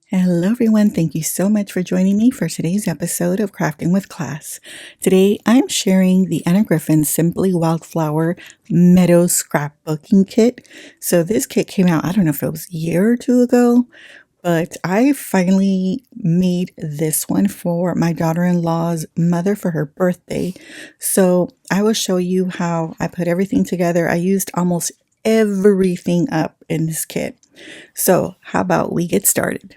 Hello, everyone. Thank you so much for joining me for today's episode of Crafting with Class. Today, I'm sharing the Anna Griffin Simply Wildflower Meadow Scrapbooking Kit. So, this kit came out, I don't know if it was a year or two ago, but I finally made this one for my daughter-in-law's mother for her birthday. So, I will show you how I put everything together. I used almost everything up in this kit. So, how about we get started?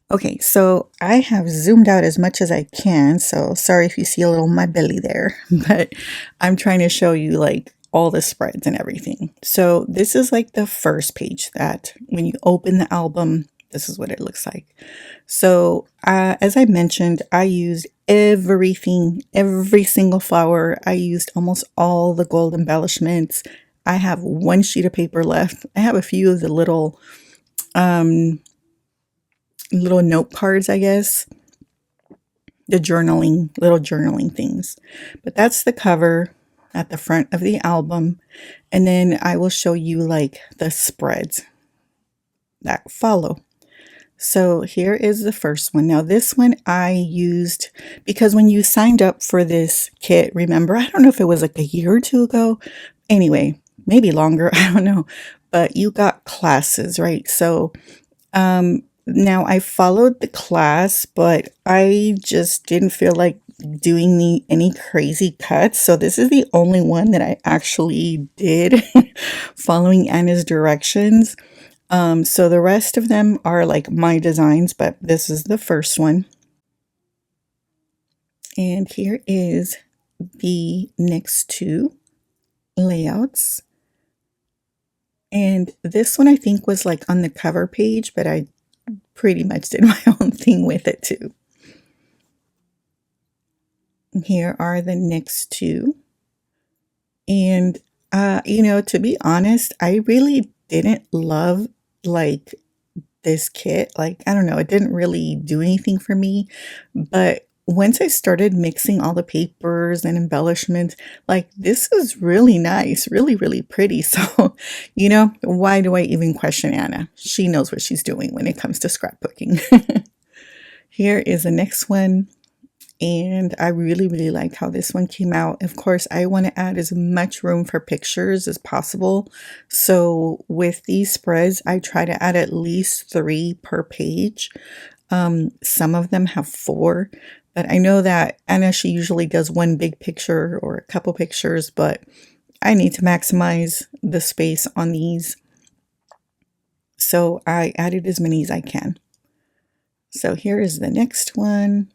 Okay, so I have zoomed out as much as I can, so sorry if you see a little of my belly there, but I'm trying to show you like all the spreads and everything. So this is like the first page that when you open the album, this is what it looks like. So as I mentioned, I used everything, every single flower. I used almost all the gold embellishments. I have one sheet of paper left. I have a few of the um, little note cards, I guess, the little journaling things. But that's the cover at the front of the album. And then I will show you like the spreads that follow. So here is the first one. Now this one I used because when you signed up for this kit, remember, I don't know if it was like a year or two ago. Anyway, maybe longer, I don't know. But you got classes, right? So now I followed the class, but I just didn't feel like doing any crazy cuts. So this is the only one that I actually did following Anna's directions. So the rest of them are like my designs, but this is the first one. And here is the next two layouts. And this one I think was like on the cover page, but I pretty much did my own thing with it too. Here are the next two. And, to be honest, I really didn't love like this kit. Like, I don't know, it didn't really do anything for me. But once I started mixing all the papers and embellishments, like this is really nice, really, really pretty. So, why do I even question Anna? She knows what she's doing when it comes to scrapbooking. Here is the next one. And I really, really like how this one came out. Of course, I want to add as much room for pictures as possible. So with these spreads, I try to add at least 3 per page. Some of them have 4, but I know that Anna, she usually does one big picture or a couple pictures, but I need to maximize the space on these. So I added as many as I can. So here is the next one.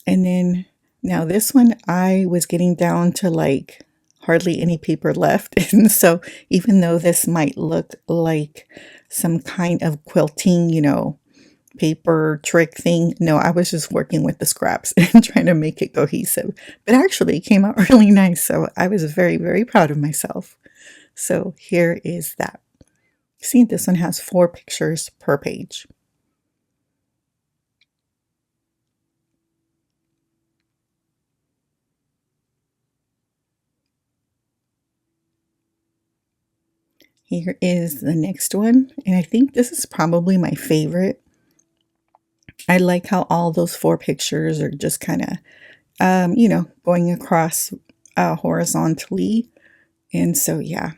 And then now this one, I was getting down to like hardly any paper left. And so even though this might look like some kind of quilting, paper trick thing, no, I was just working with the scraps and trying to make it cohesive. But actually it came out really nice. So I was very, very proud of myself. So here is that. See, this one has 4 pictures per page. Here is the next one, and I think this is probably my favorite. I like how all those 4 pictures are just kind of, going across horizontally. And so, yeah.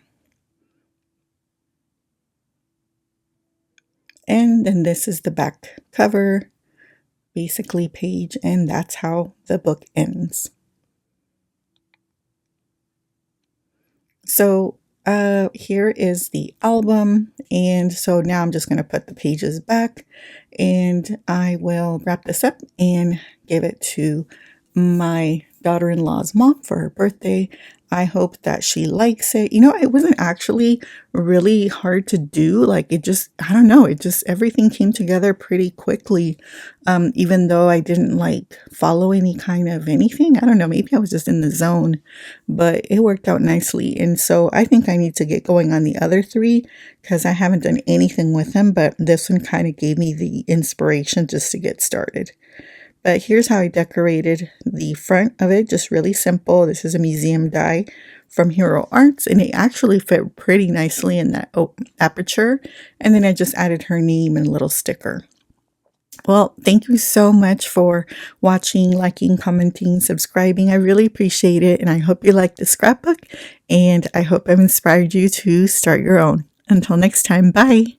And then this is the back cover, basically page, and that's how the book ends. So here is the album, and so now I'm just going to put the pages back, and I will wrap this up and give it to my daughter-in-law's mom for her birthday. I hope that she likes it. It wasn't actually really hard to do. Like I don't know, everything came together pretty quickly. Even though I didn't like follow any kind of anything. I don't know, maybe I was just in the zone, but it worked out nicely. And so I think I need to get going on the other 3 because I haven't done anything with them, but this one kind of gave me the inspiration just to get started. But here's how I decorated the front of it, just really simple. This is a museum die from Hero Arts, and it actually fit pretty nicely in that aperture. And then I just added her name and a little sticker. Well, thank you so much for watching, liking, commenting, subscribing. I really appreciate it, and I hope you like the scrapbook, and I hope I've inspired you to start your own. Until next time, bye.